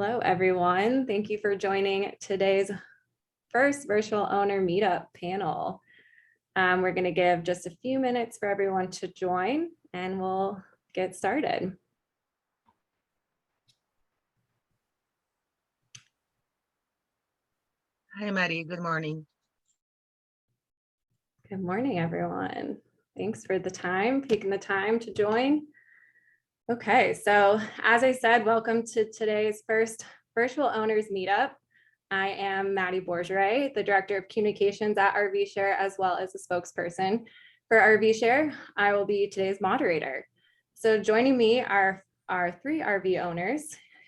Hello, everyone. Thank you for joining today's first virtual owner meetup panel. We're going to give just a few minutes for everyone to join and we'll get started. Hi, Maddie. Good morning. Good morning, everyone. Thanks for taking the time to join. Okay, so as I said, welcome to today's first virtual owners meetup. I am Maddie Bourgeray, the Director of Communications at RVshare, as well as a spokesperson for RVshare. I will be today's moderator. So joining me are our 3 RV owners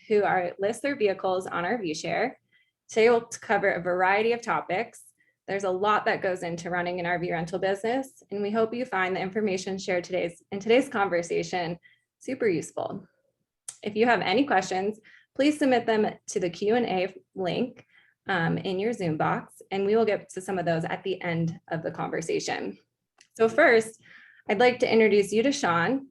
who list their vehicles on RVshare. Today we'll cover a variety of topics. There's a lot that goes into running an RV rental business, and we hope you find the information shared in today's conversation super useful. If you have any questions, please submit them to the Q&A link in your Zoom box, and we will get to some of those at the end of the conversation. So first, I'd like to introduce you to Sean.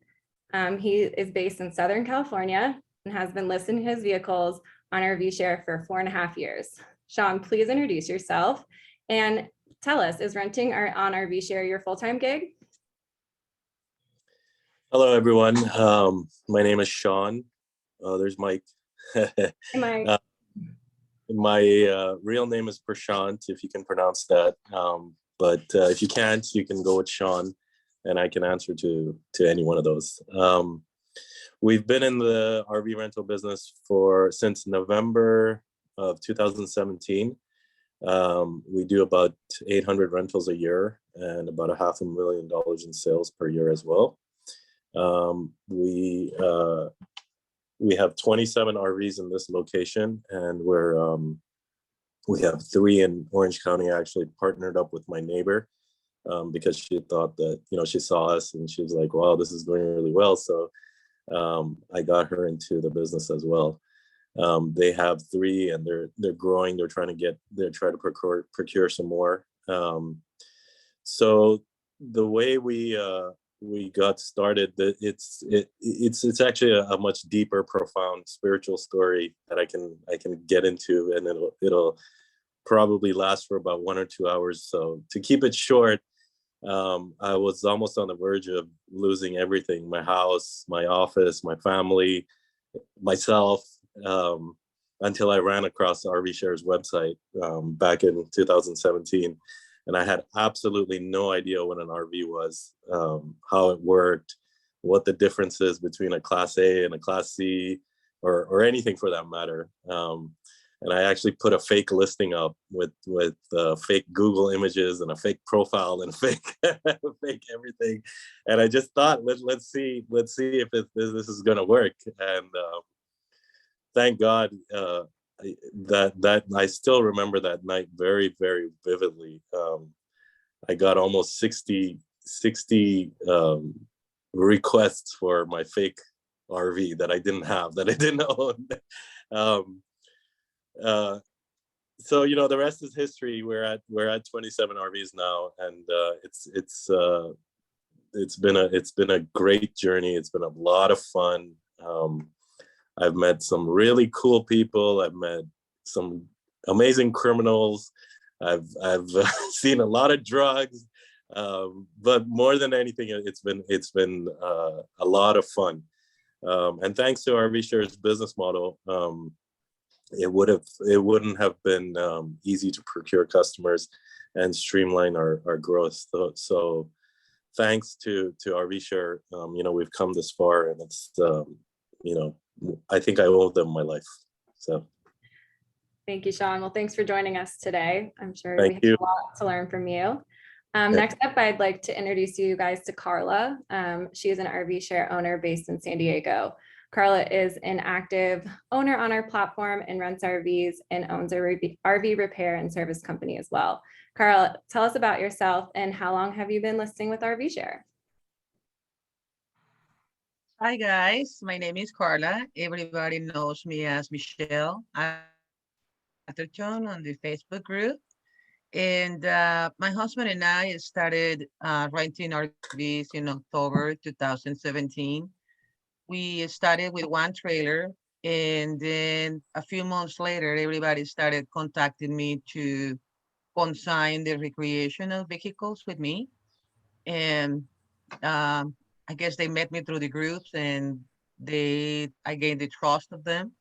He is based in Southern California and has been listing his vehicles on RVshare for 4.5 years. Sean, please introduce yourself and tell us, is renting on RVshare your full-time gig? Hello, everyone. My name is Sean. There's Mike. Hey, Mike. My real name is Prashant, if you can pronounce that. But if you can't, you can go with Sean, and I can answer to any one of those. We've been in the RV rental business since November of 2017. We do about 800 rentals a year and about $500,000 in sales per year as well. We have 27 RVs in this location, and we have 3 in Orange County. I actually partnered up with my neighbor because she thought that, she saw us and she was like, wow, this is going really well. So I got her into the business as well. They have 3 and they're growing. They're trying to procure some more. So the way we got started, it's actually a much deeper, profound spiritual story that I can get into, and it'll probably last for about 1 or 2 hours. So to keep it short, I was almost on the verge of losing everything: my house, my office, my family, myself, until I ran across RVshare's website back in 2017. And I had absolutely no idea what an RV was, how it worked, what the difference is between a Class A and a Class C, or anything for that matter. And I actually put a fake listing up with fake Google images and a fake profile and fake everything. And I just thought, let's see if this is gonna work. And thank God. That I still remember that night very, very vividly. I got almost 60 requests for my fake RV that I didn't have, that I didn't own. So the rest is history. We're at 27 RVs now, and it's been a great journey. It's been a lot of fun. I've met some really cool people. I've met some amazing criminals. I've seen a lot of drugs, but more than anything, it's been a lot of fun. And thanks to RVshare's business model, it wouldn't have been easy to procure customers and streamline our growth. So thanks to RVshare, we've come this far, and it's I think I owe them my life. So Thank you, Sean. Well, thanks for joining us today. I'm sure we have a lot to learn from you. Next up, I'd like to introduce you guys to Karla. She is an RVshare owner based in San Diego. Karla is an active owner on our platform and rents RVs and owns a RV repair and service company as well. Karla, tell us about yourself and how long have you been listing with RVshare? Hi guys, my name is Karla. Everybody knows me as Michelle Atherton on the Facebook group. And my husband and I started renting RVs in October 2017. We started with 1 trailer And then a few months later, everybody started contacting me to consign the recreational vehicles with me. And I guess they met me through the groups, and I gained the trust of them.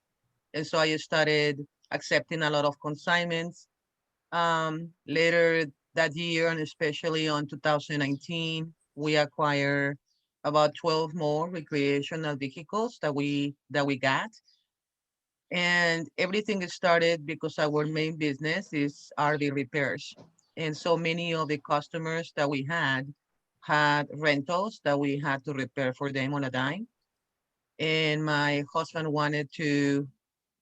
And so I started accepting a lot of consignments. Later that year, and especially on 2019, we acquired about 12 more recreational vehicles that we got. And everything started because our main business is RV repairs. And so many of the customers that we had rentals that we had to repair for them on a dime. And my husband wanted to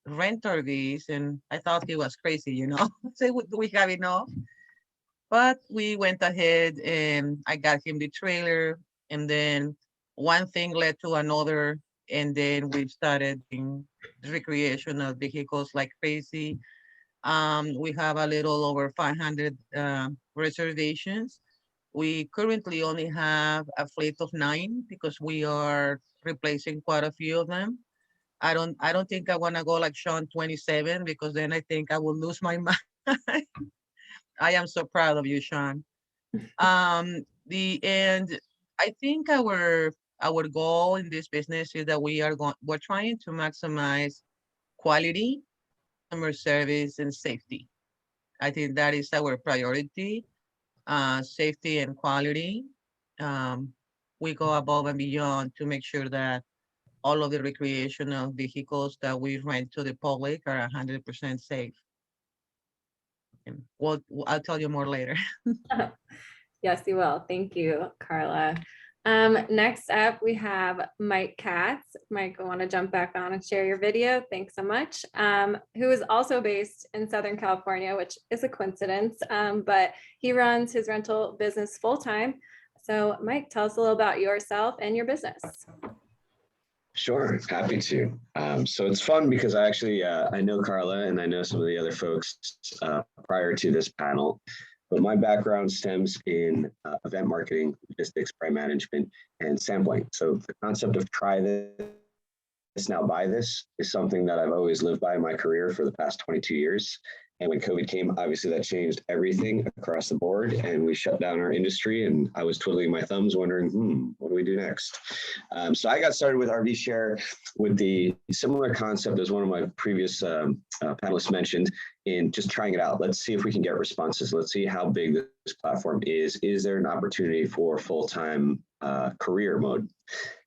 rent RVs, and I thought he was crazy, Say, do we have enough? But we went ahead and I got him the trailer, and then one thing led to another, and then we started in recreational vehicles like crazy. We have a little over 500 reservations. We currently only have a fleet of 9 because we are replacing quite a few of them. I don't think I want to go like Sean 27, because then I think I will lose my mind. I am so proud of you, Sean. The and I think our goal in this business is that we're trying to maximize quality, customer service, and safety. I think that is our priority, safety and quality. Um, we go above and beyond to make sure that all of the recreational vehicles that we rent to the public are 100% safe. And I'll tell you more later. Yes, you will. Thank you, Karla. Next up, we have Mike Katz. Mike, I want to jump back on and share your video. Thanks so much. Who is also based in Southern California, which is a coincidence, but he runs his rental business full-time. So Mike, tell us a little about yourself and your business. Sure, happy to. So it's fun because I know Karla and I know some of the other folks prior to this panel, but my background stems in event marketing, logistics, brand management, and sampling. So the concept of try this, now buy this is something that I've always lived by in my career for the past 22 years. And when COVID came, obviously that changed everything across the board, and we shut down our industry. And I was twiddling my thumbs, wondering, what do we do next? So I got started with RVshare with the similar concept as one of my previous panelists mentioned, in just trying it out. Let's see if we can get responses. Let's see how big this platform is. Is there an opportunity for full-time career mode?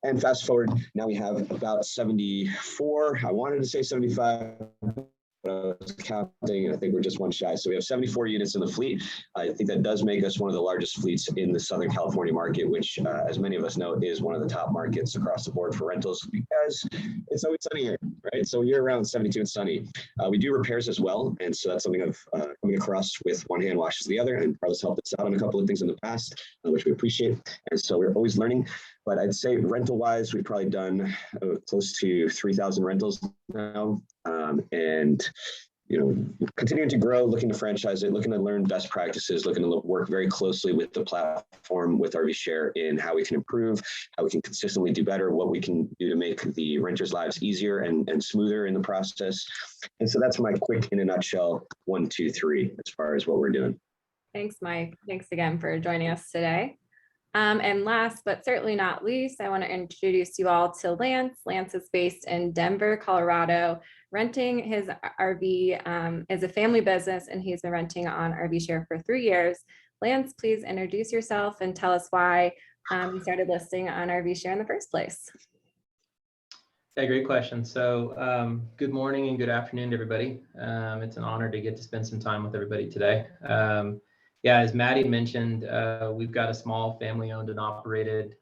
And fast forward, now we have about 74. I wanted to say 75. I was counting, and I think we're just one shy. So we have 74 units in the fleet. I think that does make us one of the largest fleets in the Southern California market, which, as many of us know, is one of the top markets across the board for rentals because it's always sunny here, right? So year round, 72 and sunny. We do repairs as well, and so that's something of coming across with one hand washes the other. And Karla's helped us out on a couple of things in the past, which we appreciate. And so we're always learning. But I'd say rental-wise, we've probably done close to 3,000 rentals now, and continuing to grow, looking to franchise it, looking to learn best practices, looking to work very closely with the platform, with RVshare, in how we can improve, how we can consistently do better, what we can do to make the renters' lives easier and smoother in the process. And so that's my quick, in a nutshell, 1, 2, 3, as far as what we're doing. Thanks, Mike. Thanks again for joining us today. And last, but certainly not least, I want to introduce you all to Lance. Lance is based in Denver, Colorado. Renting his RV is a family business, and he's been renting on RVshare for 3 years. Lance, please introduce yourself and tell us why you started listing on RVshare in the first place. Yeah, great question. So good morning and good afternoon, everybody. It's an honor to get to spend some time with everybody today. Yeah, as Maddie mentioned, we've got a small family-owned and operated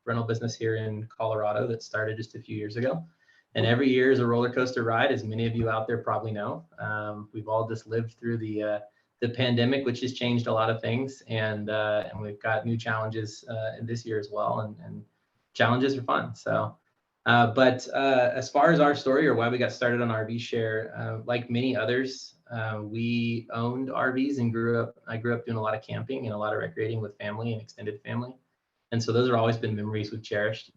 rental business here in Colorado that started just a few years ago. And every year is a roller coaster ride, as many of you out there probably know. We've all just lived through the pandemic, which has changed a lot of things, and we've got new challenges in this year as well, and challenges are fun. So, but as far as our story or why we got started on RVshare, like many others, we owned RVs and I grew up doing a lot of camping and a lot of recreating with family and extended family. And so those have always been memories we've cherished.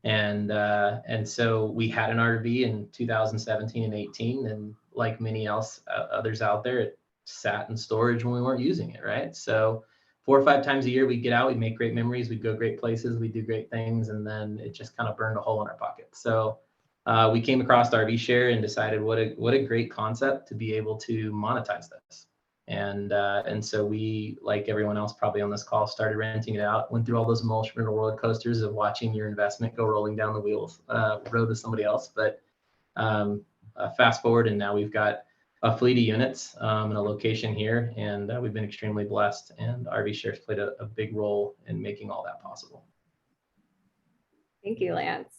And so we had an RV in 2017 and 18, and like many others out there, it sat in storage when we weren't using it, right? So 4 or 5 times a year, we'd get out, we'd make great memories, we'd go great places, we'd do great things, and then it just kind of burned a hole in our pocket. So we came across RVshare and decided what a great concept to be able to monetize this. And so we, like everyone else probably on this call, started renting it out, went through all those emotional roller coasters of watching your investment go rolling down the road with somebody else. But fast forward, and now we've got a fleet of units in a location here, and we've been extremely blessed, and RVshare's played a big role in making all that possible. Thank you, Lance.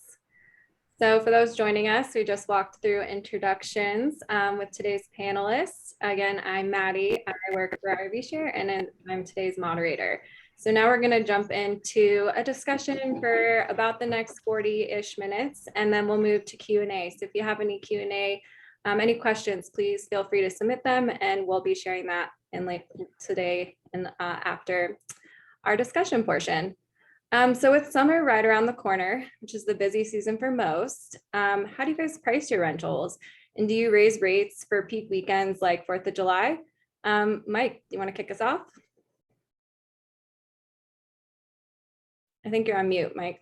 So for those joining us, we just walked through introductions with today's panelists. Again, I'm Maddie. I work for RVshare, and I'm today's moderator. So now we're going to jump into a discussion for about the next 40-ish minutes, and then we'll move to Q&A. So if you have any Q&A, any questions, please feel free to submit them, and we'll be sharing that in today and after our discussion portion. So with summer right around the corner, which is the busy season for most, how do you guys price your rentals? And do you raise rates for peak weekends like 4th of July? Mike, do you want to kick us off? I think you're on mute, Mike.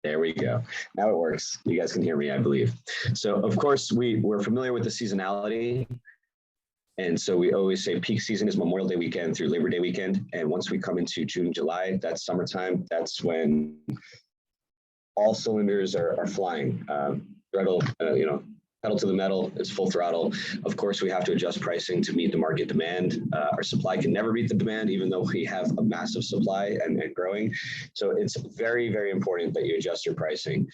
There we go. Now it works. You guys can hear me, I believe. So of course, we're familiar with the seasonality. And so we always say peak season is Memorial Day weekend through Labor Day weekend. And once we come into June, July, that's summertime. That's when all cylinders are flying. Pedal to the metal, it's full throttle. Of course, we have to adjust pricing to meet the market demand. Our supply can never meet the demand, even though we have a massive supply and growing. So it's very, very important that you adjust your pricing.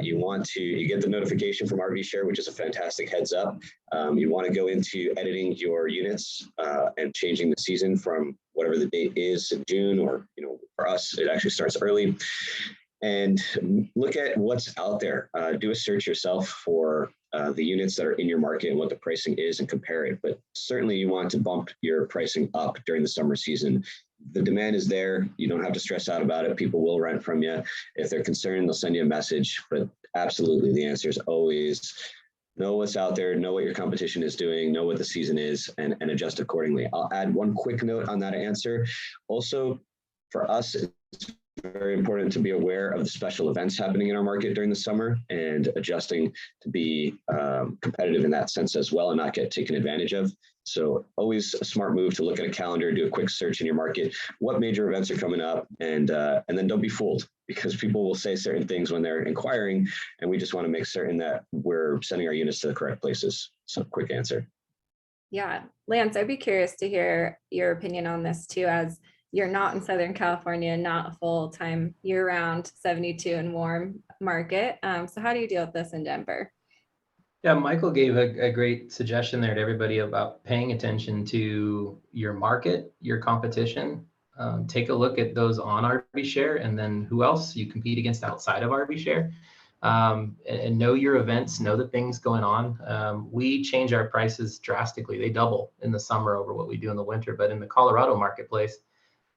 You get the notification from RVshare, which is a fantastic heads up. You want to go into editing your units and changing the season from whatever the date is in June, or for us, it actually starts early. And look at what's out there. Do a search yourself for the units that are in your market and what the pricing is, and compare it. But certainly you want to bump your pricing up during the summer season. The demand is there. You don't have to stress out about it. People will rent from you. If they're concerned, they'll send you a message. But absolutely, the answer is always know what's out there, know what your competition is doing, know what the season is, and adjust accordingly. I'll add one quick note on that answer. Also, for us, it's very important to be aware of the special events happening in our market during the summer, and adjusting to be competitive in that sense as well, and not get taken advantage of. So always a smart move to look at a calendar, do a quick search in your market, what major events are coming up, and then don't be fooled, because people will say certain things when they're inquiring, and we just want to make certain that we're sending our units to the correct places. So quick answer. Yeah, Lance, I'd be curious to hear your opinion on this too, as you're not in Southern California, not a full-time year-round 72 and warm market. So how do you deal with this in Denver? Yeah, Michael gave a great suggestion there to everybody about paying attention to your market, your competition. Take a look at those on RVshare, and then who else you compete against outside of RVshare. And know your events, know the things going on. We change our prices drastically. They double in the summer over what we do in the winter. But in the Colorado marketplace,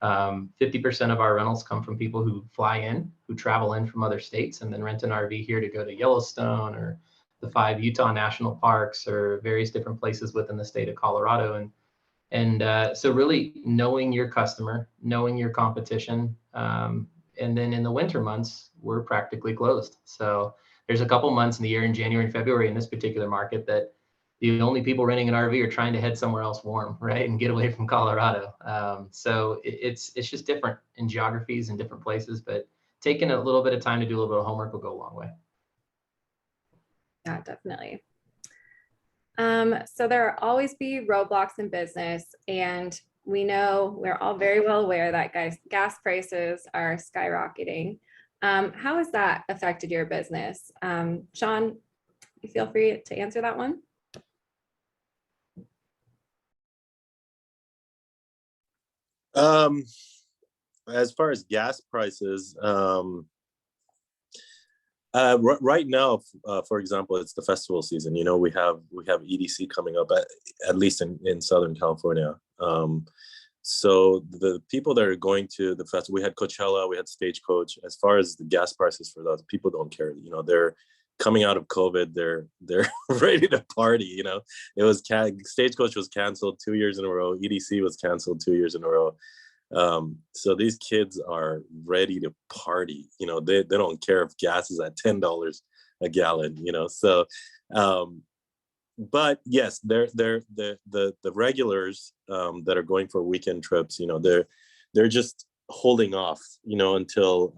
50% of our rentals come from people who fly in, who travel in from other states, and then rent an RV here to go to Yellowstone or the 5 Utah national parks or various different places within the state of Colorado. And so really knowing your customer, knowing your competition, and then in the winter months, we're practically closed. So there's a couple months in the year, in January and February, in this particular market, that the only people renting an RV are trying to head somewhere else warm, right, and get away from Colorado. So it's just different in geographies and different places, but taking a little bit of time to do a little bit of homework will go a long way. Yeah, definitely. So there will always be roadblocks in business, and we're all very well aware that gas prices are skyrocketing. How has that affected your business? Sean, you feel free to answer that one. As far as gas prices, right now, for example, it's the festival season. We have EDC coming up, at least in Southern California. So the people that are going to the festival, we had Coachella, we had Stagecoach. As far as the gas prices for those, people don't care. You know, they're coming out of COVID, they're ready to party. You know, it was Stagecoach was canceled 2 years in a row. EDC was canceled 2 years in a row. So these kids are ready to party. You know, they don't care if gas is at $10 a gallon. You know, so. But yes, the regulars that are going for weekend trips, you know, they're just holding off, you know, until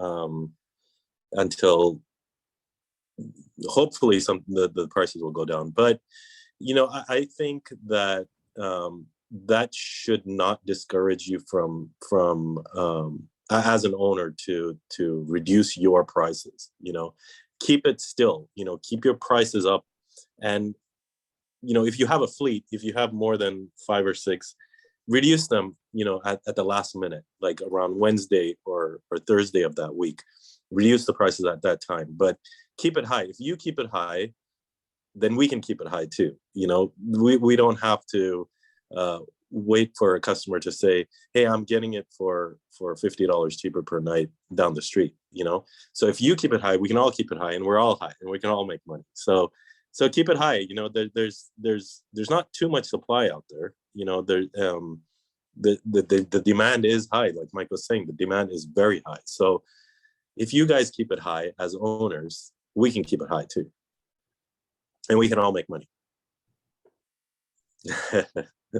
hopefully the prices will go down. But you know, I think that that should not discourage you from as an owner to reduce your prices. You know, keep it still. You know, keep your prices up. And you know, if you have a fleet, if you have more than 5 or 6, reduce them, you know, at the last minute, like around Wednesday or Thursday of that week. Reduce the prices at that time, but keep it high. If you keep it high, then we can keep it high too. You know, we don't have to wait for a customer to say, hey, I'm getting it for $50 cheaper per night down the street, you know? So if you keep it high, we can all keep it high, and we're all high, and we can all make money. So keep it high. You know, there's not too much supply out there. You know, the demand is high. Like Mike was saying, the demand is very high. So if you guys keep it high as owners, we can keep it high too, and we can all make money.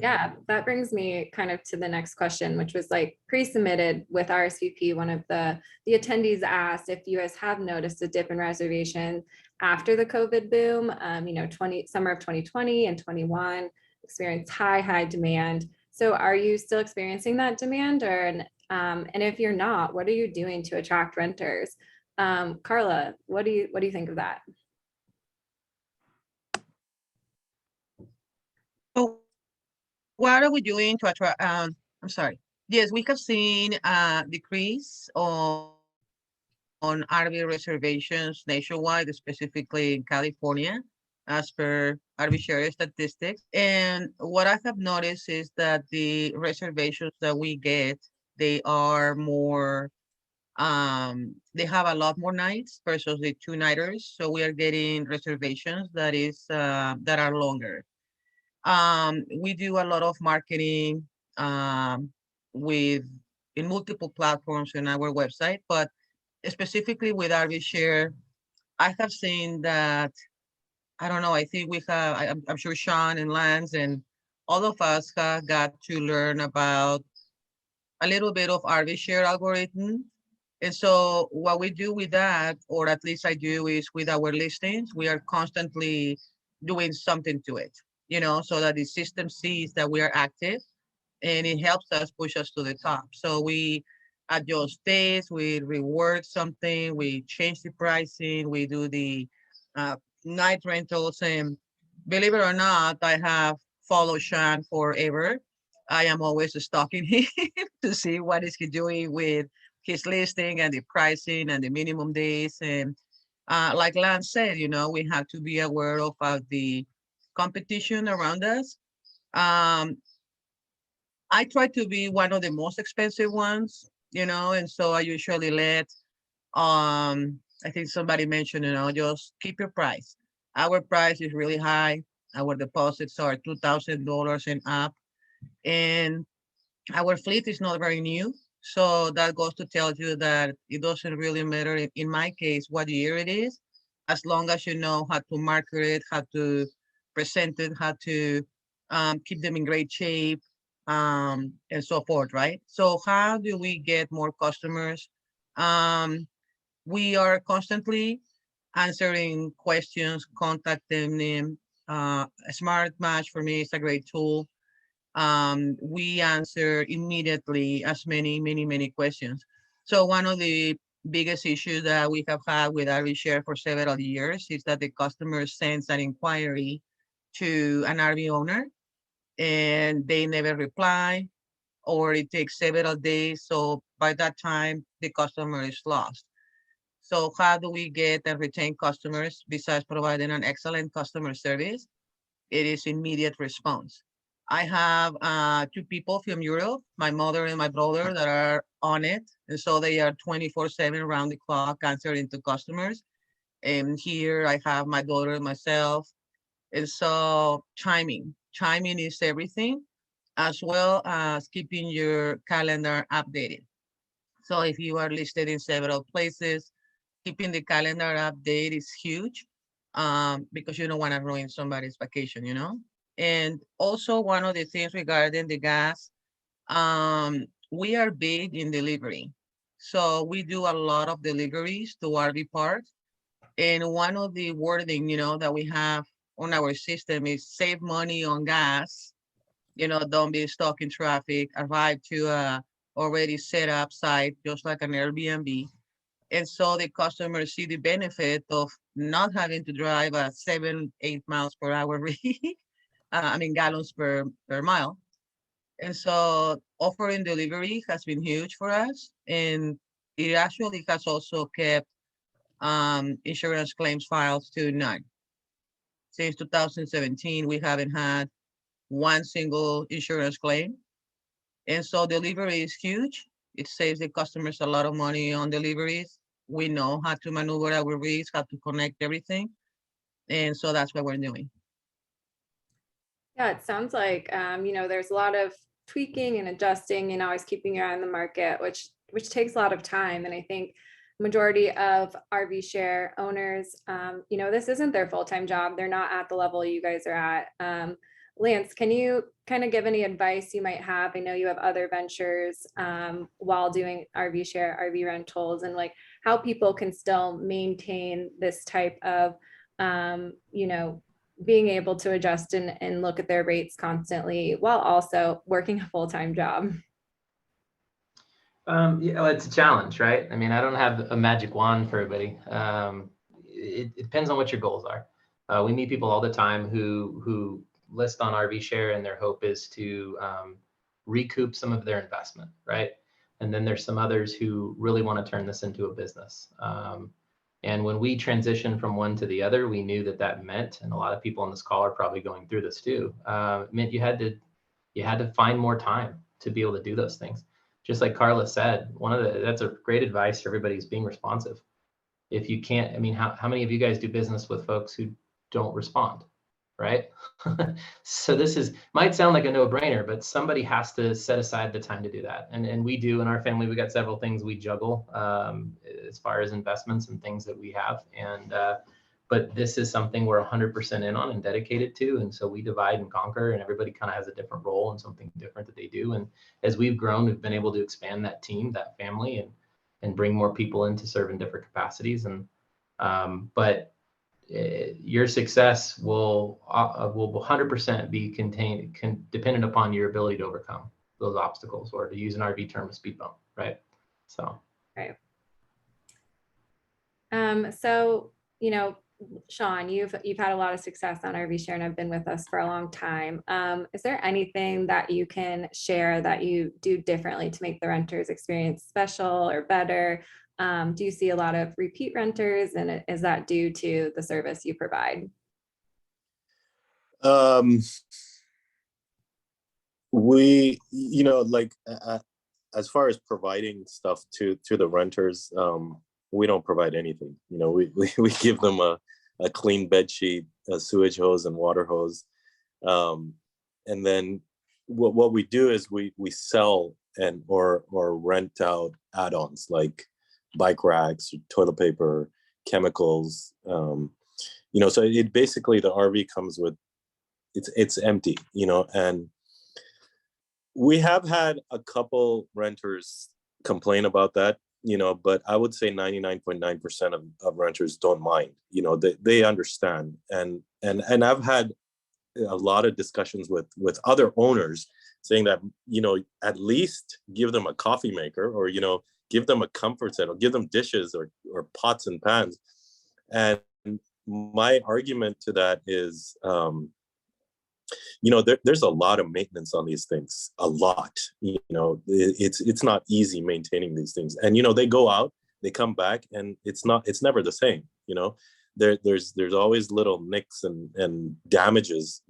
Yeah, that brings me kind of to the next question, which was like pre-submitted with RSVP. One of the attendees asked if you guys have noticed a dip in reservation after the COVID boom. You know, summer of 2020 and 21 experienced high demand. So are you still experiencing that demand, or and if you're not, what are you doing to attract renters? Karla, what do you think of that? So what are we doing to attract? I'm sorry. Yes, we have seen a decrease on RV reservations nationwide, specifically in California, as per RVshare statistics. And what I have noticed is that the reservations that we get, they are more, they have a lot more nights versus the 2-nighters. So we are getting reservations that are longer. We do a lot of marketing in multiple platforms on our website, but specifically with RVshare, I have seen that, I don't know, I think we have, I'm sure Sean and Lance and all of us have got to learn about a little bit of RVshare algorithm. And so what we do with that, or at least I do, is with our listings, we are constantly doing something to it, you know, so that the system sees that we are active, and it helps us push us to the top. So we adjust days, we reward something, we change the pricing, we do the night rentals. And believe it or not, I have followed Sean forever. I am always stalking him to see what is he doing with his listing and the pricing and the minimum days. And like Lance said, you know, we have to be aware of the competition around us. I try to be one of the most expensive ones, you know, and so I usually let, I think somebody mentioned, you know, just keep your price. Our price is really high. Our deposits are $2,000 and up, and our fleet is not very new. So that goes to tell you that it doesn't really matter, in my case, what year it is, as long as you know how to market it, how to present it, how to keep them in great shape, and so forth, right? So how do we get more customers? We are constantly answering questions, contacting them. Smart Match for me is a great tool. We answer immediately as many questions. So one of the biggest issues that we have had with RVshare for several years is that the customer sends an inquiry to an RV owner and they never reply, or it takes several days. So by that time, the customer is lost. So how do we get and retain customers besides providing an excellent customer service? It is immediate response. I have 2 people from Europe, my mother and my brother, that are on it. And so they are 24/7 around the clock answering to customers. And here I have my daughter and myself. And so chiming is everything, as well as keeping your calendar updated. So if you are listed in several places, keeping the calendar update is huge, because you don't want to ruin somebody's vacation, you know? And also one of the things regarding the gas, we are big in delivery. So we do a lot of deliveries to RV parks. And one of the wording, that we have on our system is save money on gas, don't be stuck in traffic, arrive to a already set up site, just like an Airbnb. And so the customers see the benefit of not having to drive at 7, 8 miles per hour rate. Gallons per mile. And so offering delivery has been huge for us. And it actually has also kept insurance claims files to none. Since 2017, we haven't had one single insurance claim. And so delivery is huge. It saves the customers a lot of money on deliveries. We know how to maneuver our risk, how to connect everything. And so that's what we're doing. Yeah, it sounds like, there's a lot of tweaking and adjusting and always keeping your eye on the market, which takes a lot of time. And I think majority of RVshare owners, this isn't their full-time job. They're not at the level you guys are at. Lance, can you kind of give any advice you might have? I know you have other ventures while doing RVshare, RV rentals, and like how people can still maintain this type of, being able to adjust and look at their rates constantly while also working a full-time job. Yeah, well, it's a challenge, right? I mean, I don't have a magic wand for everybody. It depends on what your goals are. We meet people all the time who list on RVshare and their hope is to recoup some of their investment, right? And then there's some others who really want to turn this into a business. And when we transitioned from one to the other, we knew that meant, and a lot of people on this call are probably going through this too, meant you had to find more time to be able to do those things. Just like Karla said, that's a great advice for everybody who's being responsive. If you can't, how many of you guys do business with folks who don't respond, right? So this might sound like a no-brainer, but somebody has to set aside the time to do that. And we do in our family. We got several things we juggle as far as investments and things that we have. But this is something we're 100% in on and dedicated to. And so we divide and conquer, and everybody kind of has a different role and something different that they do. And as we've grown, we've been able to expand that team, that family, and bring more people in to serve in different capacities. But your success will 100% be dependent upon your ability to overcome those obstacles, or to use an RV term, a speed bump, right? So. Right. So, Sean, you've had a lot of success on RVshare and have been with us for a long time. Is there anything that you can share that you do differently to make the renters experience special or better? Do you see a lot of repeat renters, and is that due to the service you provide? We, as far as providing stuff to the renters, we don't provide anything. We give them a clean bed sheet, a sewage hose and water hose. And then what we do is we sell or rent out add-ons like bike racks, toilet paper, chemicals. So it basically, the RV comes with, it's empty, and we have had a couple renters complain about that, but I would say 99.9% of renters don't mind. They understand. And I've had a lot of discussions with other owners saying that, at least give them a coffee maker, or, give them a comfort set, or give them dishes or pots and pans. And my argument to that is, there's a lot of maintenance on these things, a lot. It's not easy maintaining these things. And, they go out, they come back, and it's never the same. there's always little nicks and damages,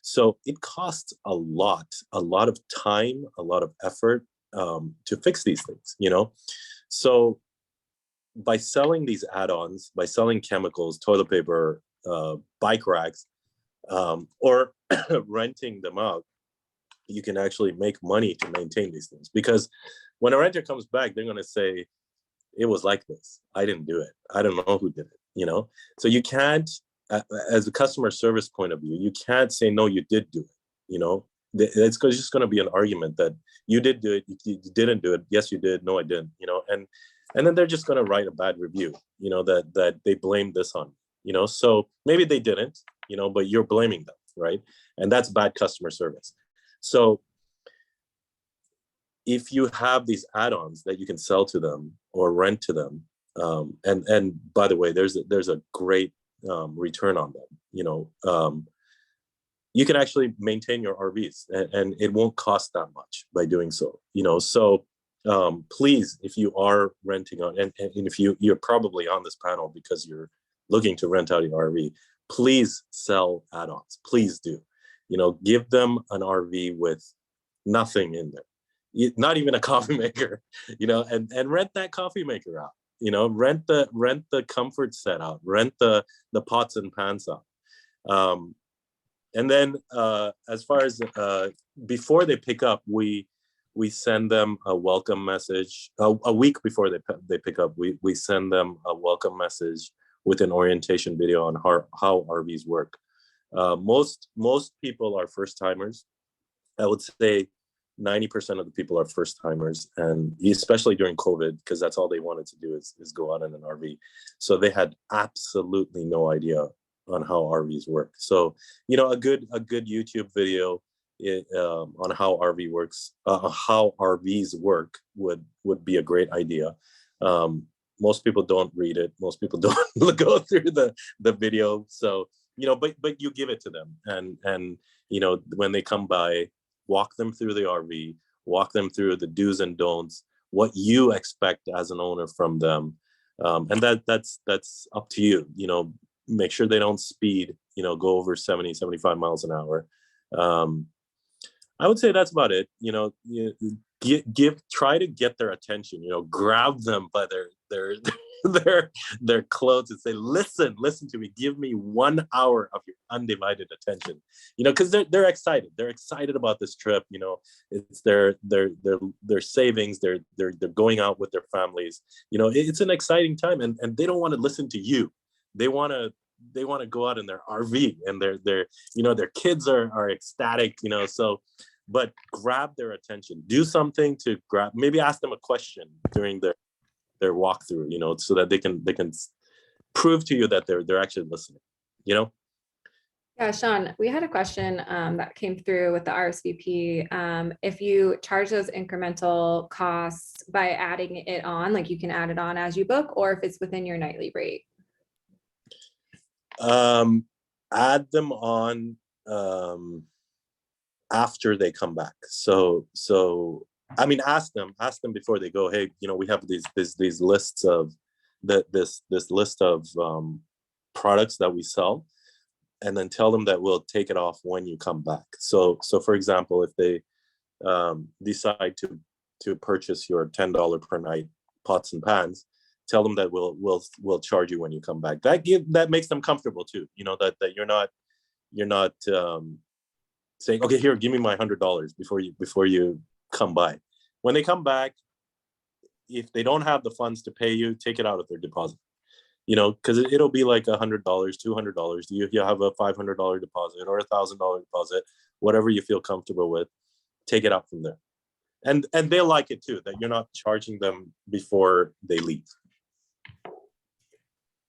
so it costs a lot of time, a lot of effort to fix these things, so by selling these add-ons, by selling chemicals, toilet paper, bike racks, or renting them out, you can actually make money to maintain these things. Because when a renter comes back, they're going to say, it was like this. I didn't do it. I don't know who did it, So you can't, as a customer service point of view, you can't say, no, you did do it, It's just going to be an argument that you did do it, you didn't do it. Yes, you did. No, I didn't, and then they're just going to write a bad review, that they blamed this on, so maybe they didn't, but you're blaming them, right? And that's bad customer service. So if you have these add-ons that you can sell to them or rent to them, and by the way, there's a great return on them, you can actually maintain your RVs, and it won't cost that much by doing so, so please, if you are renting on, and if you're probably on this panel because you're looking to rent out your RV, please sell add-ons. Please do. Give them an RV with nothing in there, not even a coffee maker, and rent that coffee maker out. Rent the comfort set out, rent the pots and pans out. And then as far as before they pick up, we send them a welcome message. A week before they pick up, we send them a welcome message with an orientation video on how RVs work. Most people are first timers. I would say 90% of the people are first timers, and especially during COVID, because that's all they wanted to do is go out in an RV. So they had absolutely no idea on how RVs work. So, a good YouTube video on how RV works, how RVs work would be a great idea. Most people don't read it. Most people don't go through the video. So, but you give it to them, and when they come by, walk them through the RV, walk them through the do's and don'ts, what you expect as an owner from them, and that's up to you. Make sure they don't speed, go over 70, 75 miles an hour. I would say that's about it. Try to get their attention, grab them by their clothes and say, listen to me, give me 1 hour of your undivided attention, because they're excited. They're excited about this trip. It's their savings. They're going out with their families. It's an exciting time, and they don't want to listen to you. They want to go out in their RV, and their kids are ecstatic, so, but grab their attention, do something to maybe ask them a question during their walkthrough, so that they can prove to you that they're actually listening, Yeah, Sean, we had a question that came through with the RSVP. If you charge those incremental costs by adding it on, like you can add it on as you book, or if it's within your nightly rate. Add them on after they come back. So I mean, ask them before they go, hey, we have these lists of this list of products that we sell, and then tell them that we'll take it off when you come back. So for example, if they decide to purchase your $10 per night pots and pans, tell them that we'll charge you when you come back. That makes them comfortable too, that you're not saying, okay, here, give me my $100 before you come by. When they come back, if they don't have the funds to pay you, take it out of their deposit, because it'll be like $100, $200. You have a $500 deposit or $1,000 deposit, whatever you feel comfortable with, take it out from there. And they'll like it too, that you're not charging them before they leave. Is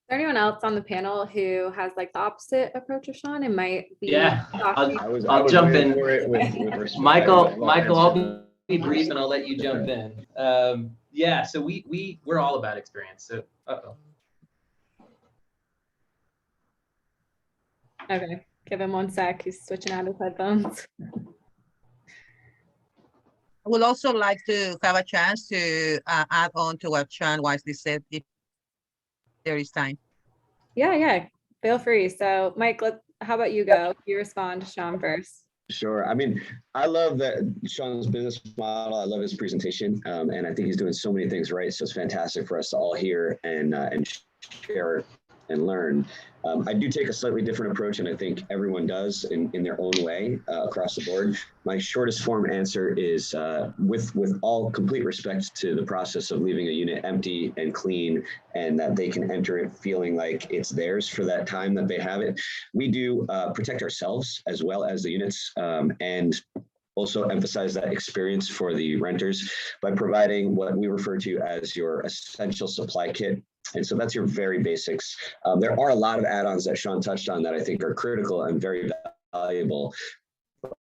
there anyone else on the panel who has like the opposite approach of Sean and might be? Yeah, talking- I'll jump in. With respect. Michael, I'll be brief and I'll let you jump in. Yeah, so we're all about experience. So, Okay, give him 1 sec. He's switching out his headphones. I would also like to have a chance to add on to what Sean wisely said, if there is time. Yeah, feel free. So Mike, how about you go? You respond to Sean first. Sure. I mean, I love that Sean's business model. I love his presentation, and I think he's doing so many things right. So it's fantastic for us to all hear and share and learn. I do take a slightly different approach, and I think everyone does in their own way across the board. My shortest form answer is with all complete respect to the process of leaving a unit empty and clean, and that they can enter it feeling like it's theirs for that time that they have it. We do protect ourselves as well as the units, and also emphasize that experience for the renters by providing what we refer to as your essential supply kit. And so that's your very basics. There are a lot of add-ons that Sean touched on that I think are critical and very valuable,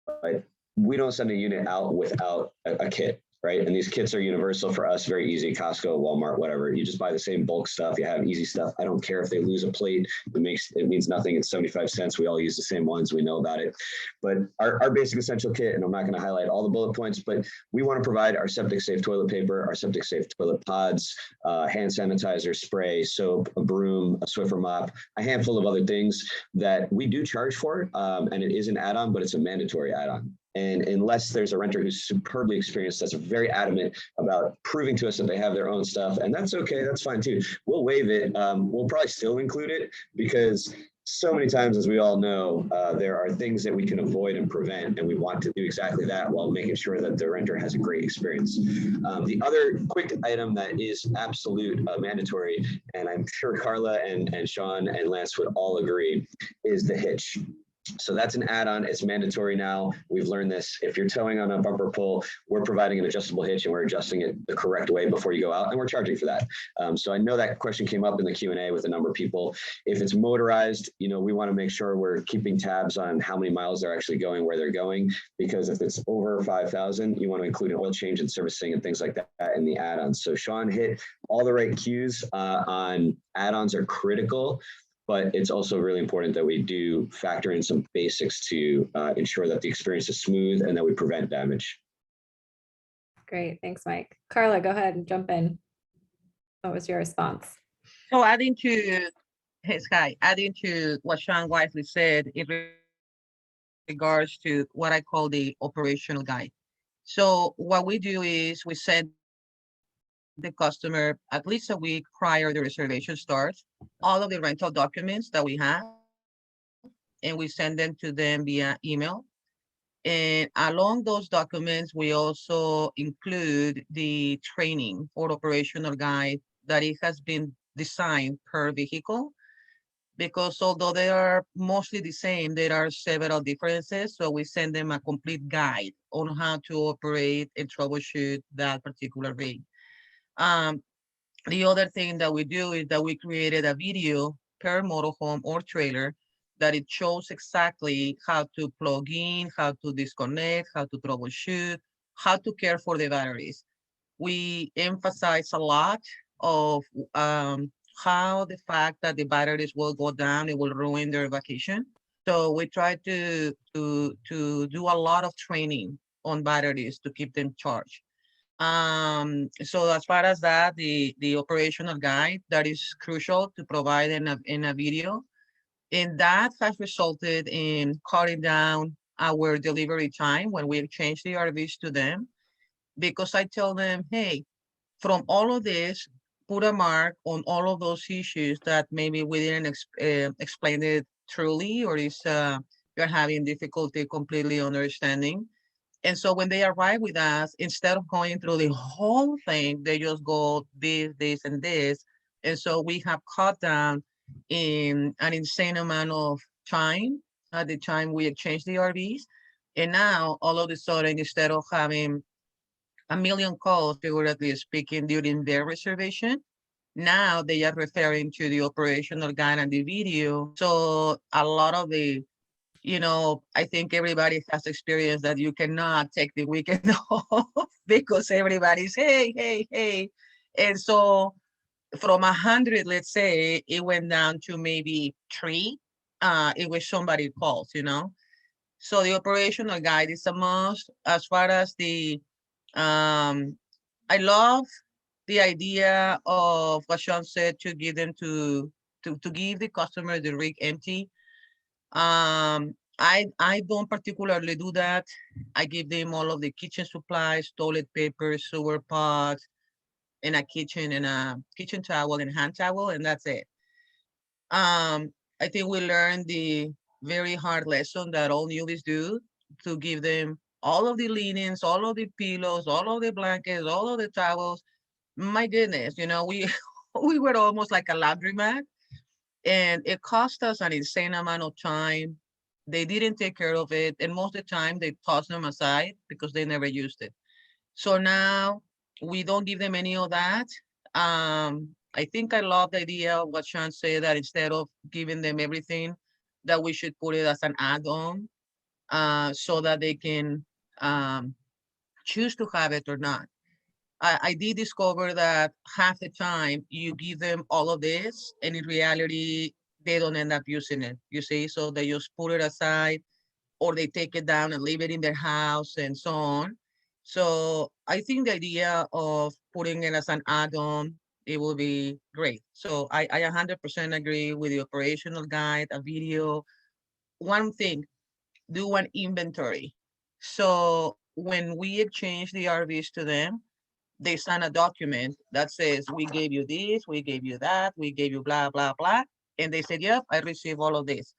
but we don't send a unit out without a kit, right? And these kits are universal for us, very easy, Costco, Walmart, whatever. You just buy the same bulk stuff, you have easy stuff. I don't care if they lose a plate, it means nothing, it's 75 cents. We all use the same ones, we know about it. But our basic essential kit, and I'm not gonna highlight all the bullet points, but we wanna provide our septic safe toilet paper, our septic safe toilet pods, hand sanitizer, spray, soap, a broom, a Swiffer mop, a handful of other things that we do charge for, and it is an add-on, but it's a mandatory add-on. And unless there's a renter who's superbly experienced, that's very adamant about proving to us that they have their own stuff, and that's okay, that's fine too. We'll waive it. We'll probably still include it because so many times, as we all know, there are things that we can avoid and prevent, and we want to do exactly that while making sure that the renter has a great experience. The other quick item that is absolute mandatory, and I'm sure Karla and Sean and Lance would all agree, is the hitch. So that's an add-on. It's mandatory now. We've learned this. If you're towing on a bumper pull, we're providing an adjustable hitch and we're adjusting it the correct way before you go out, and we're charging for that. So I know that question came up in the Q&A with a number of people. If it's motorized, you know, we want to make sure we're keeping tabs on how many miles they're actually going, where they're going, because if it's over 5,000, you want to include an oil change and servicing and things like that in the add-ons. So Sean hit all the right cues on add-ons are critical. But it's also really important that we do factor in some basics to ensure that the experience is smooth and that we prevent damage. Great, thanks, Mike. Karla, go ahead and jump in. What was your response? So adding to what Sean wisely said in regards to what I call the operational guide. So what we do is we send the customer at least a week prior the reservation starts, all of the rental documents that we have, and we send them to them via email. And along those documents, we also include the training or operational guide that it has been designed per vehicle, because although they are mostly the same, there are several differences. So we send them a complete guide on how to operate and troubleshoot that particular rig. The other thing that we do is that we created a video per motorhome or trailer that it shows exactly how to plug in, how to disconnect, how to troubleshoot, how to care for the batteries. We emphasize a lot of how the fact that the batteries will go down, it will ruin their vacation. So we try to do a lot of training on batteries to keep them charged. So as far as that, the operational guide, that is crucial to provide in a video. And that has resulted in cutting down our delivery time when we exchange the RVs to them, because I tell them, hey, from all of this, put a mark on all of those issues that maybe we didn't explain it truly, or is you're having difficulty completely understanding. And so when they arrive with us, instead of going through the whole thing, they just go this, and this. And so we have cut down in an insane amount of time at the time we exchange the RVs. And now all of a sudden, instead of having a million calls, figuratively speaking, during their reservation, now they are referring to the operational guide and the video. So a lot of the, you know, I think everybody has experienced that you cannot take the weekend off because everybody's, hey. And so from 100, let's say, it went down to maybe 3. It was somebody calls, you know. So the operational guide is a must. As far as the, I love the idea of what Sean said, to give them to to give the customer the rig empty. I don't particularly do that. I give them all of the kitchen supplies, toilet paper, sewer pods, and a kitchen towel and hand towel, and that's it. I think we learned the very hard lesson that all newbies do, to give them all of the linens, all of the pillows, all of the blankets, all of the towels. My goodness, we we were almost like a laundromat, and it cost us an insane amount of time. They didn't take care of it, and most of the time they tossed them aside because they never used it. So now we don't give them any of that. I think I love the idea of what Sean said, that instead of giving them everything, that we should put it as an add-on, so that they can choose to have it or not. I did discover that half the time you give them all of this, and in reality, they don't end up using it. You see, so they just put it aside, or they take it down and leave it in their house and so on. So I think the idea of putting it as an add-on, it will be great. So I 100% agree with the operational guide, a video. One thing, do an inventory. So when we exchange the RVs to them, they sign a document that says, we gave you this, we gave you that, we gave you blah, blah, blah. And they said, yep, I received all of this.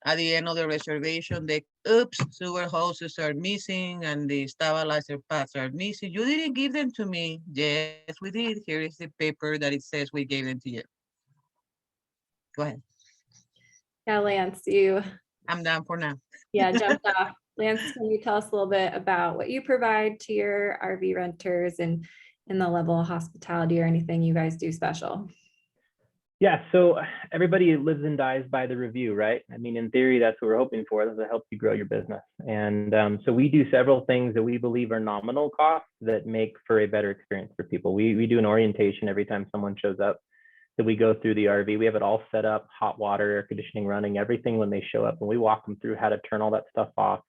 At the end of the reservation, they, oops, sewer hoses are missing and the stabilizer pads are missing. You didn't give them to me. Yes, we did. Here is the paper that it says we gave them to you. Go ahead. Yeah, Lance, you I'm done for now. jumped off. Lance, can you tell us a little bit about what you provide to your RV renters and in the level of hospitality or anything you guys do special? Yeah, so everybody lives and dies by the review, right? I mean, in theory, that's what we're hoping for. That's to help you grow your business. And so we do several things that we believe are nominal costs that make for a better experience for people. We do an orientation every time someone shows up, that we go through the RV. We have it all set up, hot water, air conditioning running, everything when they show up. And we walk them through how to turn all that stuff off.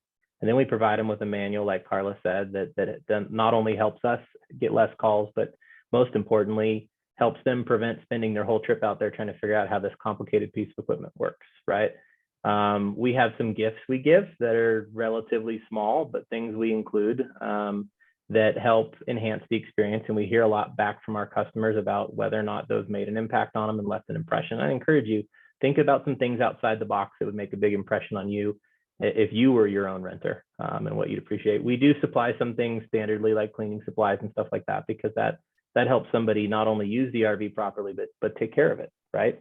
And then we provide them with a manual, like Karla said, that it not only helps us get less calls, but most importantly, helps them prevent spending their whole trip out there trying to figure out how this complicated piece of equipment works, right? We have some gifts we give that are relatively small, but things we include that help enhance the experience. And we hear a lot back from our customers about whether or not those made an impact on them and left an impression. I encourage you, think about some things outside the box that would make a big impression on you if you were your own renter, and what you'd appreciate. We do supply some things standardly, like cleaning supplies and stuff like that, because that helps somebody not only use the RV properly, but take care of it, right?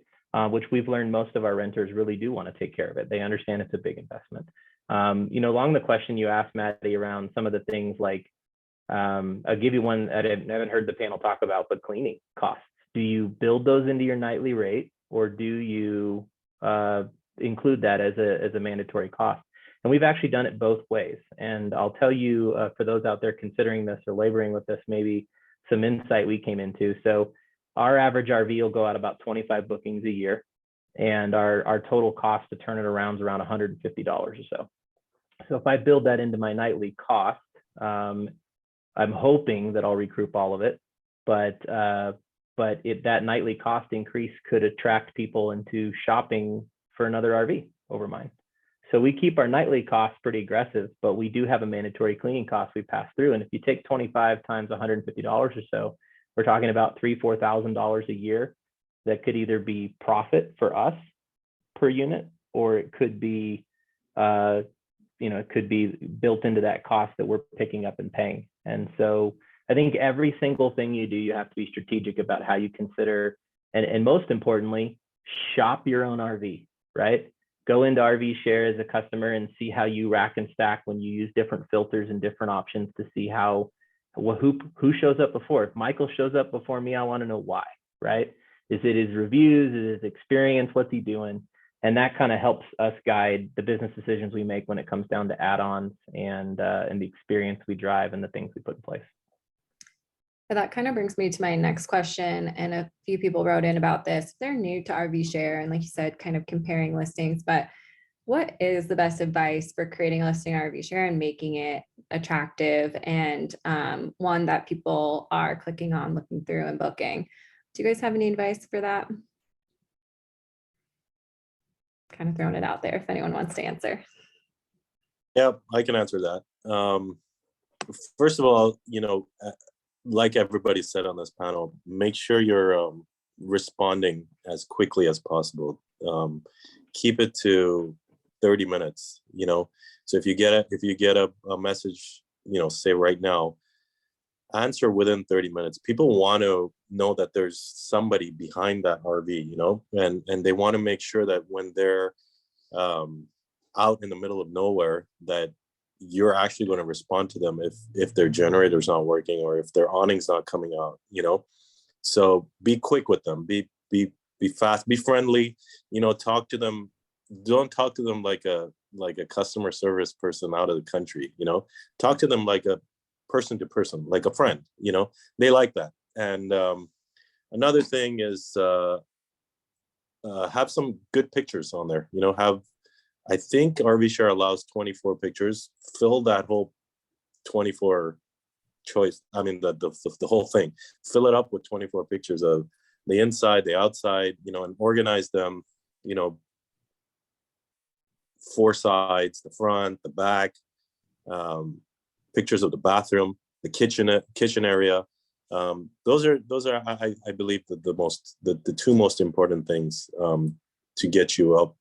Which we've learned most of our renters really do want to take care of it. They understand it's a big investment. Along the question you asked, Maddie, around some of the things like, I'll give you one that I haven't heard the panel talk about, but cleaning costs. Do you build those into your nightly rate, or do you include that as a mandatory cost? And we've actually done it both ways. And I'll tell you, for those out there considering this or laboring with this, maybe some insight we came into. So our average RV will go out about 25 bookings a year, and our total cost to turn it around is around $150 or so. So if I build that into my nightly cost, I'm hoping that I'll recoup all of it, but that nightly cost increase could attract people into shopping for another RV over mine. So we keep our nightly costs pretty aggressive, but we do have a mandatory cleaning cost we pass through. And if you take 25 times $150 or so, we're talking about $3,000, $4,000 a year that could either be profit for us per unit, or it could be, it could be built into that cost that we're picking up and paying. And so I think every single thing you do, you have to be strategic about how you consider, and most importantly, shop your own RV, right? Go into RVshare as a customer and see how you rack and stack when you use different filters and different options to see who shows up before. If Michael shows up before me, I want to know why, right? Is it his reviews? Is it his experience? What's he doing? And that kind of helps us guide the business decisions we make when it comes down to add-ons and the experience we drive and the things we put in place. That kind of brings me to my next question. And a few people wrote in about this. They're new to RVshare, and like you said, kind of comparing listings, but what is the best advice for creating a listing on RVshare and making it attractive and one that people are clicking on, looking through and booking? Do you guys have any advice for that? kind of throwing it out there if anyone wants to answer. Yeah, I can answer that. First of all, like everybody said on this panel, make sure you're responding as quickly as possible. Keep it to 30 minutes, So if you get a message, say right now, answer within 30 minutes. People want to know that there's somebody behind that RV, and they want to make sure that when they're out in the middle of nowhere, that you're actually going to respond to them if their generator's not working or if their awning's not coming out, So be quick with them, be fast, be friendly, talk to them. Don't talk to them like a customer service person out of the country, talk to them like a person to person, like a friend, they like that. And another thing is have some good pictures on there, I think RVshare allows 24 pictures. Fill that whole 24 choice. I mean, the whole thing. Fill it up with 24 pictures of the inside, the outside, and organize them, 4 sides, the front, the back, pictures of the bathroom, the kitchen area. Those are I believe the 2 most important things to get you up,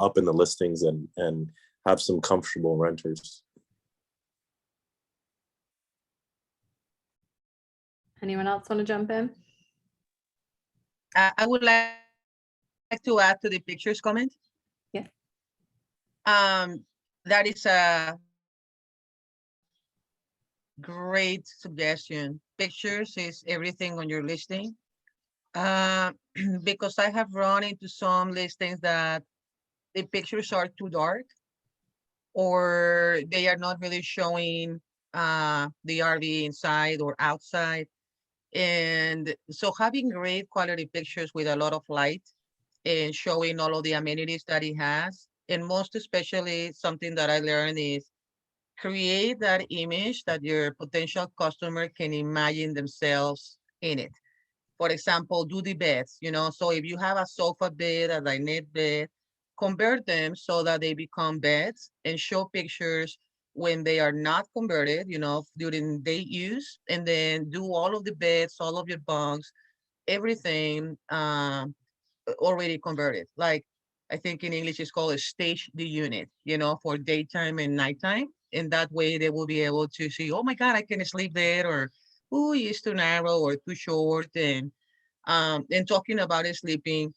up in the listings and have some comfortable renters. Anyone else want to jump in? I would like to add to the pictures comment. Yeah. That is a great suggestion. Pictures is everything on your listing. Because I have run into some listings that the pictures are too dark, or they are not really showing the RV inside or outside. And so having great quality pictures with a lot of light and showing all of the amenities that it has, and most especially something that I learned is create that image that your potential customer can imagine themselves in it. For example, do the beds, so if you have a sofa bed, a dinette bed, convert them so that they become beds and show pictures when they are not converted, during day use, and then do all of the beds, all of your bunks, everything already converted. Like, I think in English it's called a stage the unit, for daytime and nighttime. And that way they will be able to see, oh my God, I can sleep there, or, oh, it's too narrow or too short. And talking about it, sleeping,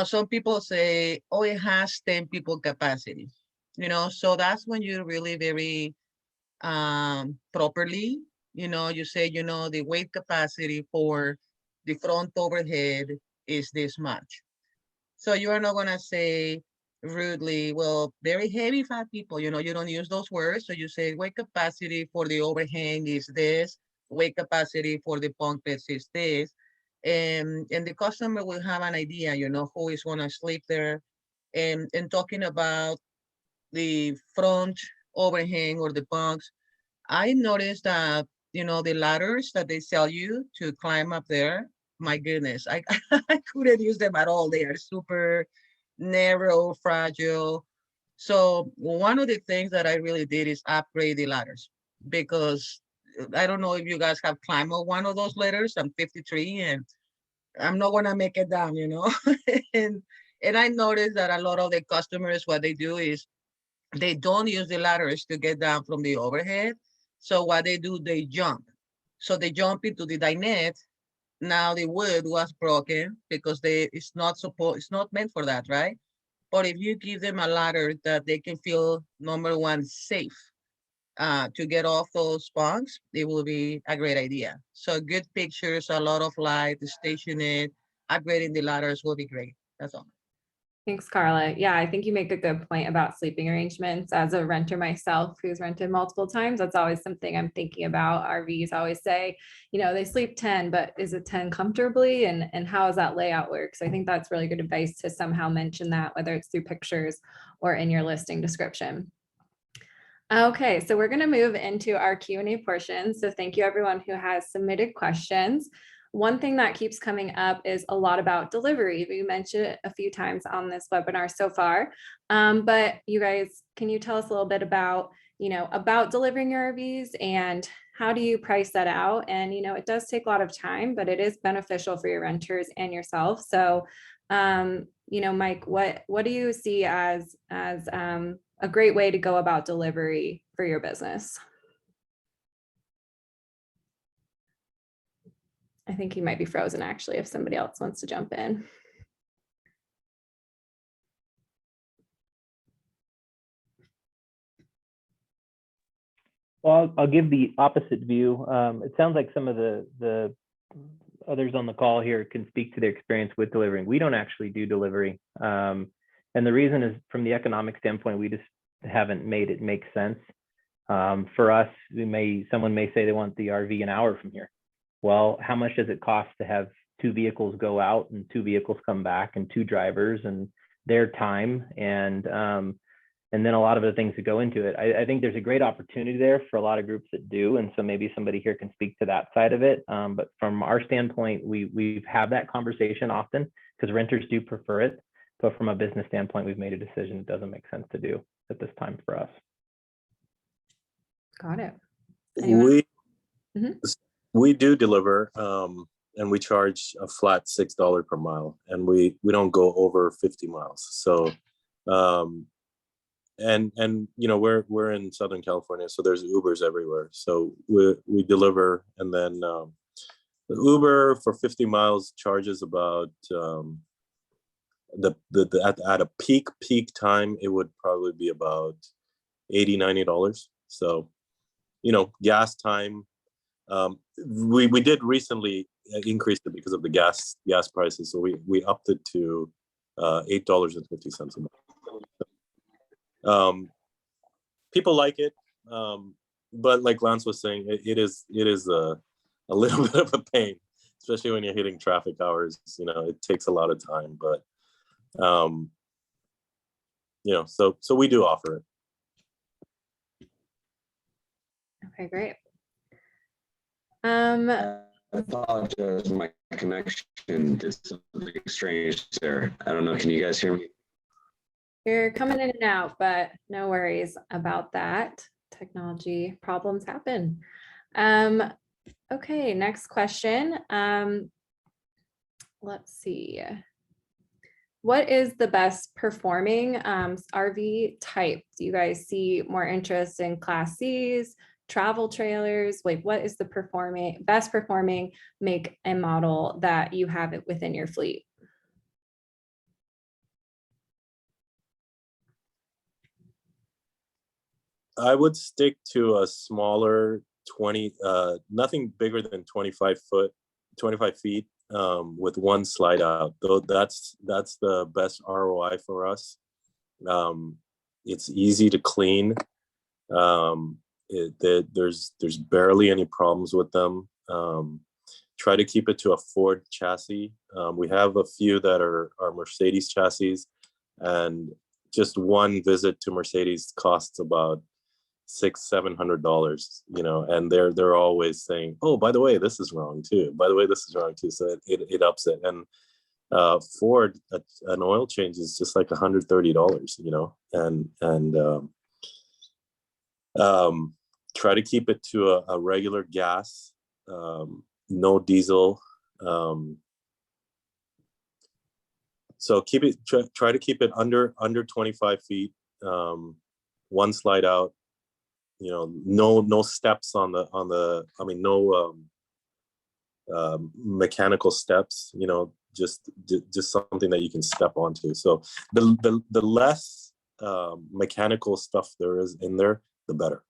some people say, oh, it has 10 people capacity, so that's when you're really very properly, you say, the weight capacity for the front overhead is this much. So you are not going to say rudely, well, very heavy fat people, you don't use those words. So you say weight capacity for the overhang is this, weight capacity for the bunk beds is this. And the customer will have an idea, who is going to sleep there. And talking about the front overhang or the bunks, I noticed that, the ladders that they sell you to climb up there, my goodness, I couldn't use them at all. They are super narrow, fragile. So one of the things that I really did is upgrade the ladders, because I don't know if you guys have climbed up one of those ladders. I'm 53 and I'm not gonna make it down, and I noticed that a lot of the customers, what they do is they don't use the ladders to get down from the overhead. So what they do, they jump. So they jump into the dinette. Now the wood was broken because it's not meant for that, right? But if you give them a ladder that they can feel, number one, safe to get off those bunks, it will be a great idea. So good pictures, a lot of light, station it, upgrading the ladders will be great. That's all. Thanks, Karla. Yeah, I think you make a good point about sleeping arrangements. As a renter myself, who's rented multiple times, that's always something I'm thinking about. RVs always say, they sleep 10, but is it 10 comfortably? And how does that layout work? So I think that's really good advice to somehow mention that, whether it's through pictures or in your listing description. Okay, so we're going to move into our Q&A portion. So thank you everyone who has submitted questions. one thing that keeps coming up is a lot about delivery. We mentioned it a few times on this webinar so far. But you guys, can you tell us a little bit about, about delivering your RVs and how do you price that out? And, it does take a lot of time, but it is beneficial for your renters and yourself. So, Mike, what do you see as a great way to go about delivery for your business? I think he might be frozen actually, if somebody else wants to jump in. Well, I'll give the opposite view. It sounds like some of the others on the call here can speak to their experience with delivering. We don't actually do delivery. And the reason is from the economic standpoint, we just haven't made it make sense. For us, someone may say they want the RV an hour from here. Well, how much does it cost to have 2 vehicles go out and 2 vehicles come back and 2 drivers and their time and then a lot of the things that go into it. I think there's a great opportunity there for a lot of groups that do, and so maybe somebody here can speak to that side of it. But from our standpoint, we've had that conversation often because renters do prefer it. But from a business standpoint, we've made a decision it doesn't make sense to do at this time for us. Got it. Anyone? We do deliver, and we charge a flat $6 per mile, and we don't go over 50 miles. So, and we're in Southern California, so there's Ubers everywhere. So we deliver, and then the Uber for 50 miles charges about at a peak time, it would probably be about $80-90. So, gas time. We did recently increase it because of the gas prices. So we upped it to $8.50 a month. People like it, but like Lance was saying, it is a little bit of a pain, especially when you're hitting traffic hours. It takes a lot of time, but so we do offer it. Okay, great. I apologize, my connection did something strange there. I don't know, can you guys hear me? You're coming in and out, but no worries about that. Technology problems happen. Okay, next question. Let's see. What is the best performing RV type? Do you guys see more interest in Class Cs, travel trailers? Like, what is the best performing make and model that you have it within your fleet? I would stick to a smaller 20, nothing bigger than 25 feet with one slide out. Though that's the best ROI for us. It's easy to clean. There's barely any problems with them. Try to keep it to a Ford chassis. We have a few that are Mercedes chassis, and just one visit to Mercedes costs about $600-700, and they're always saying, oh, by the way, this is wrong too. By the way, this is wrong too. So it ups it. And Ford, an oil change is just like $130, and try to keep it to a regular gas, no diesel. So try to keep it under 25 feet, one slide out. No steps on the no mechanical steps, just something that you can step onto. So the less mechanical stuff there is in there, the better.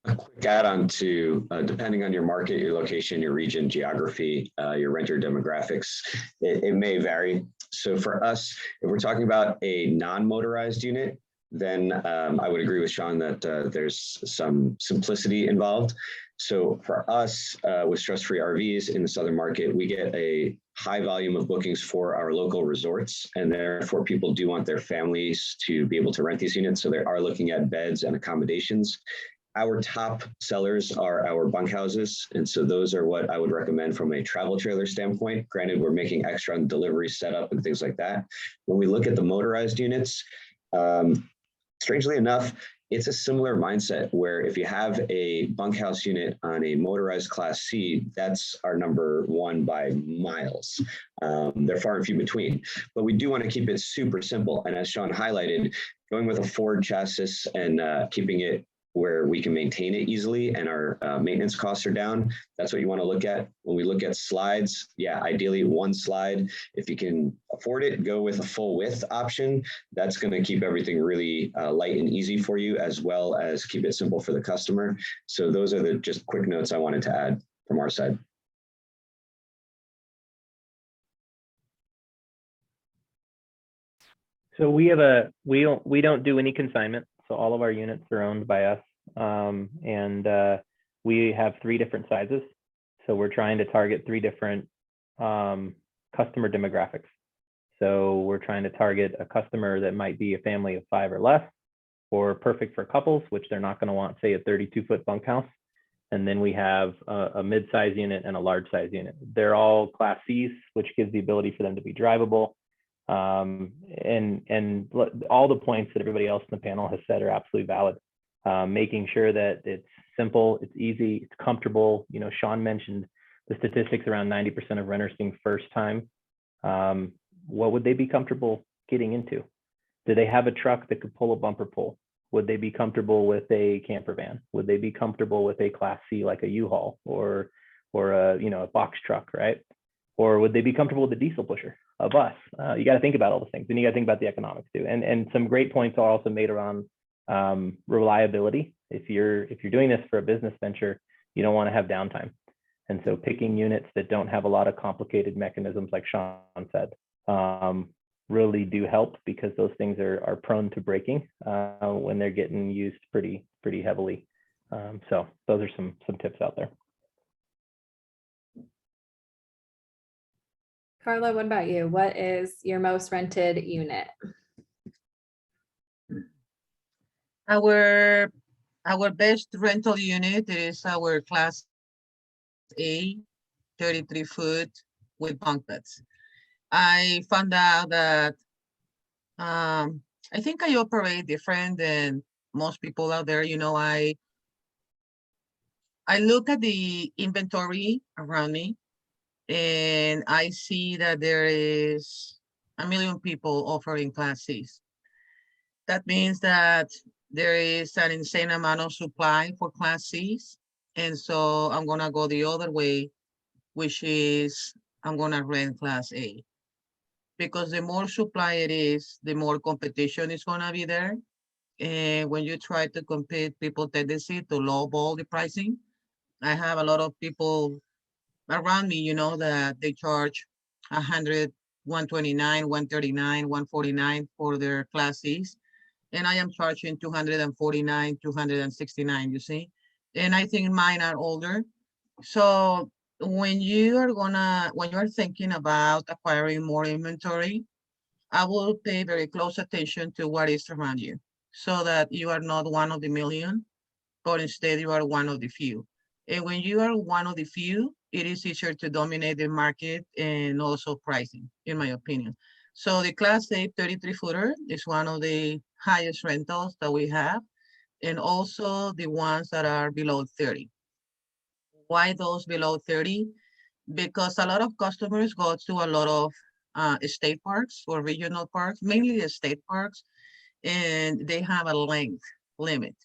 A quick add-on to, depending on your market, your location, your region, geography, your renter demographics, it may vary. So for us, if we're talking about a non-motorized unit, then I would agree with Sean that there's some simplicity involved. So for us, with Stress-Free RVs in the Southern market, we get a high volume of bookings for our local resorts, and therefore people do want their families to be able to rent these units. So they are looking at beds and accommodations. Our top sellers are our bunkhouses. And so those are what I would recommend from a travel trailer standpoint. Granted, we're making extra on delivery setup and things like that. When we look at the motorized units, strangely enough, it's a similar mindset where if you have a bunkhouse unit on a motorized Class C, that's our number one by miles. They're far and few between, but we do want to keep it super simple. And as Sean highlighted, going with a Ford chassis and keeping it where we can maintain it easily and our maintenance costs are down, that's what you want to look at. When we look at slides, yeah, ideally one slide. If you can afford it, go with a full width option. That's going to keep everything really light and easy for you, as well as keep it simple for the customer. So those are the just quick notes I wanted to add from our side. So we have we don't do any consignment. So all of our units are owned by us. We have 3 different sizes. So we're trying to target 3 different customer demographics. So we're trying to target a customer that might be a family of 5 or less, or perfect for couples, which they're not going to want, say, a 32-foot bunkhouse. And then we have a mid-size unit and a large size unit. They're all Class Cs, which gives the ability for them to be drivable. And all the points that everybody else in the panel has said are absolutely valid. Making sure that it's simple, it's easy, it's comfortable. You know, Sean mentioned the statistics around 90% of renters being first time. What would they be comfortable getting into? Do they have a truck that could pull a bumper pull? Would they be comfortable with a camper van? Would they be comfortable with a Class C like a U-Haul or a box truck, right? Or would they be comfortable with a diesel pusher, a bus? You got to think about all those things. Then you got to think about the economics too. And some great points are also made around reliability. If you're doing this for a business venture, you don't want to have downtime. And so picking units that don't have a lot of complicated mechanisms, like Sean said, really do help, because those things are prone to breaking when they're getting used pretty heavily. So those are some tips out there. Karla, what about you? What is your most rented unit? Our best rental unit is our Class A, 33-foot with bunk beds. I found out that I think I operate different than most people out there. You know, I look at the inventory around me, and I see that there is 1 million people offering Class Cs. That means that there is an insane amount of supply for Class Cs. And so I'm gonna go the other way, which is I'm gonna rent Class A. Because the more supply it is, the more competition is gonna be there. And when you try to compete, people tendency to lowball the pricing. I have a lot of people around me, you know, that they charge 100, 129, 139, 149 for their Class Cs. And I am charging 249, 269, you see? And I think mine are older. So when you are thinking about acquiring more inventory, I will pay very close attention to what is around you, so that you are not one of the million, but instead you are one of the few. And when you are one of the few, it is easier to dominate the market and also pricing, in my opinion. So the Class A 33-footer is one of the highest rentals that we have, and also the ones that are below 30. Why those below 30? Because a lot of customers go to a lot of state parks or regional parks, mainly the state parks, and they have a length limit.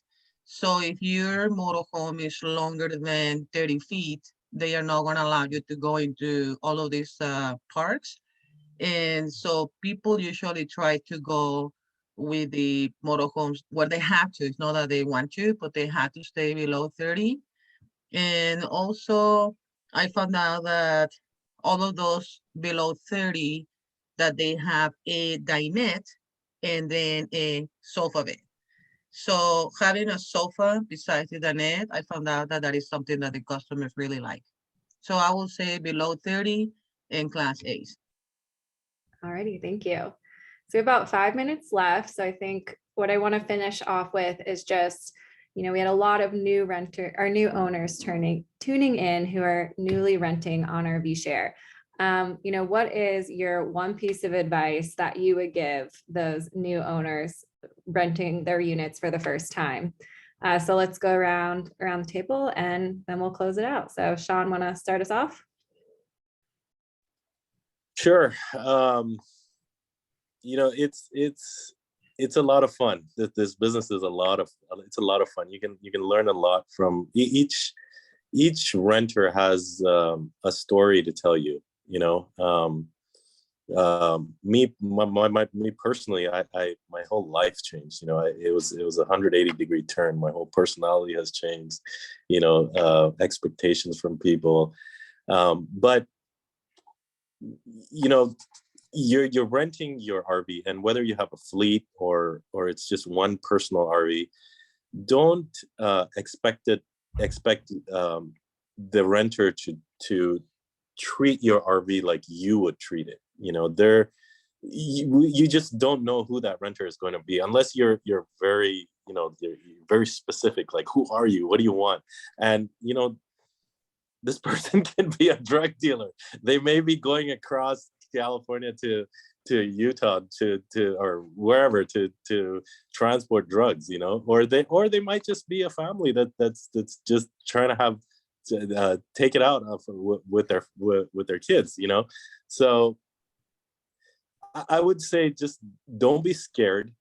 So if your motorhome is longer than 30 feet, they are not going to allow you to go into all of these parks. And so people usually try to go with the motorhomes where they have to. It's not that they want to, but they have to stay below 30. And also, I found out that all of those below 30, that they have a dinette and then a sofa bed. So having a sofa besides the dinette, I found out that that is something that the customers really like. So I will say below 30 and Class A's. Alrighty, thank you. So about 5 minutes left. So I think what I want to finish off with is just we had a lot of new owners tuning in who are newly renting on RVshare. What is your one piece of advice that you would give those new owners renting their units for the first time? So let's go around the table and then we'll close it out. So Sean, want to start us off? Sure. It's a lot of fun. This business is it's a lot of fun. You can learn a lot from each renter has a story to tell you. Me personally, my whole life changed. It was a 180-degree turn. My whole personality has changed. Expectations from people, but you're renting your RV, and whether you have a fleet or it's just one personal RV, don't expect the renter to treat your RV like you would treat it. You just don't know who that renter is going to be unless you're very you're very specific, like, who are you, what do you want? And this person can be a drug dealer. They may be going across California to Utah to or wherever to transport drugs, or they might just be a family that's just trying to have take it out with their kids, So I would say just don't be scared.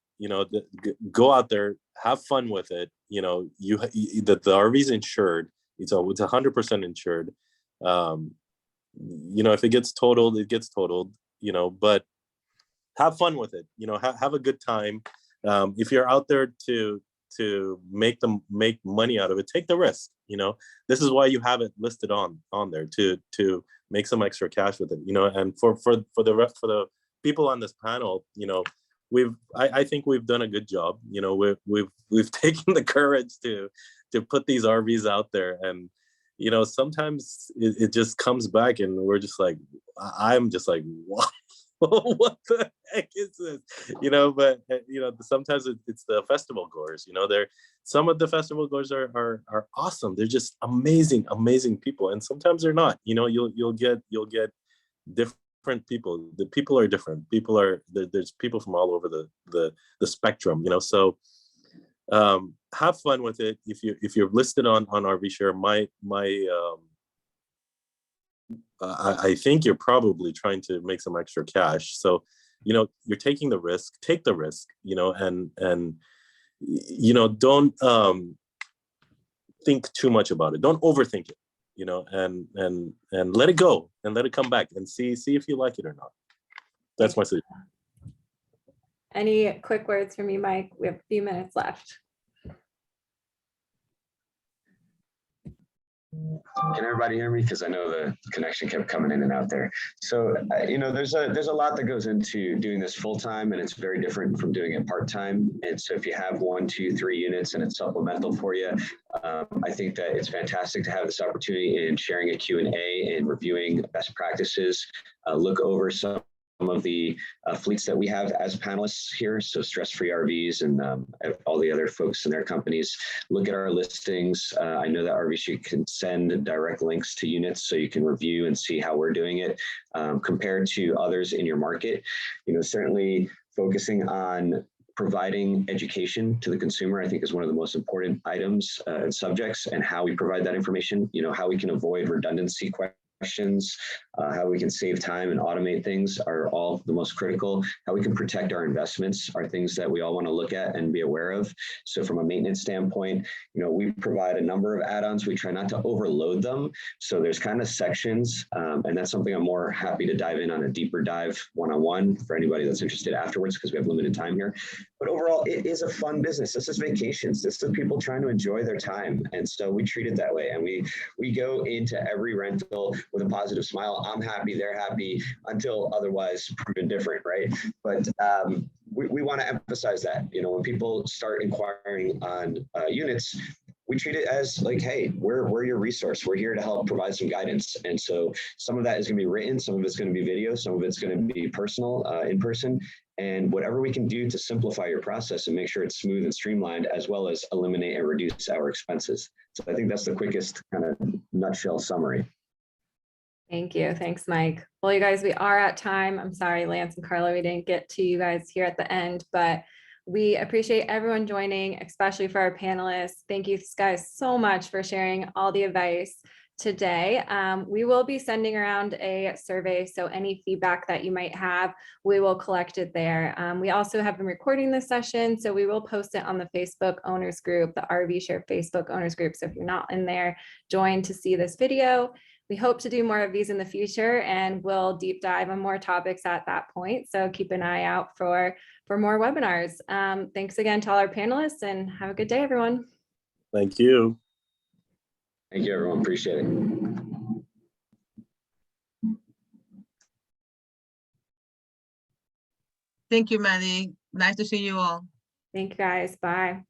Go out there, have fun with it. The RV's insured. It's 100% insured. If it gets totaled, it gets totaled. But have fun with it. Have a good time. If you're out there to make money out of it, take the risk. This is why you have it listed on there to make some extra cash with it. And for the people on this panel, I think we've done a good job. We've taken the courage to put these RVs out there, and sometimes it just comes back and we're just like, I'm just like, what? What the heck is this? But sometimes it's the festival goers. Some of the festival goers are awesome. They're just amazing people, and sometimes they're not. You'll get different people. The people are different. There's people from all over the spectrum. So have fun with it. If you're listed on RVshare, I think you're probably trying to make some extra cash. So, you're taking the risk. Take the risk. And don't think too much about it. Don't overthink it. And let it go and let it come back and see if you like it or not. That's my suggestion. Any quick words from you, Mike? We have a few minutes left. Can everybody hear me? Because I know the connection kept coming in and out there. So, there's a lot that goes into doing this full time, and it's very different from doing it part time. And so, if you have 1, 2, 3 units and it's supplemental for you, I think that it's fantastic to have this opportunity in sharing a Q&A and reviewing best practices. Look over some of the fleets that we have as panelists here, so Stress-Free RVs and all the other folks in their companies. Look at our listings. I know that RVshare can send direct links to units so you can review and see how we're doing it compared to others in your market. Certainly focusing on providing education to the consumer, I think, is one of the most important items and subjects, and how we provide that information, how we can avoid redundancy questions, how we can save time and automate things are all the most critical. How we can protect our investments are things that we all want to look at and be aware of. So from a maintenance standpoint, we provide a number of add-ons. We try not to overload them. So there's kind of sections, and that's something I'm more happy to dive in on a deeper dive one-on-one for anybody that's interested afterwards, because we have limited time here. But overall, it is a fun business. This is vacations. This is people trying to enjoy their time. And so we treat it that way. And we go into every rental with a positive smile. I'm happy, they're happy, until otherwise proven different, right? But we want to emphasize that, when people start inquiring on units, we treat it as like, hey, we're your resource. We're here to help provide some guidance. And so some of that is going to be written, some of it's going to be video, some of it's going to be personal, in person. and whatever we can do to simplify your process and make sure it's smooth and streamlined, as well as eliminate and reduce our expenses. So I think that's the quickest kind of nutshell summary. Thank you. Thanks, Mike. Well, you guys, we are at time. I'm sorry, Lance and Karla, we didn't get to you guys here at the end, but we appreciate everyone joining, especially for our panelists. Thank you guys so much for sharing all the advice today. We will be sending around a survey, so any feedback that you might have, we will collect it there. We also have been recording this session, so we will post it on the Facebook owners group, the RVshare Facebook owners group. So if you're not in there, join to see this video. We hope to do more of these in the future, and we'll deep dive on more topics at that point. So keep an eye out for more webinars. Thanks again to all our panelists, and have a good day, everyone. Thank you. Thank you, everyone. Appreciate it. Thank you, Maddie. Nice to see you all. Thank you guys. Bye.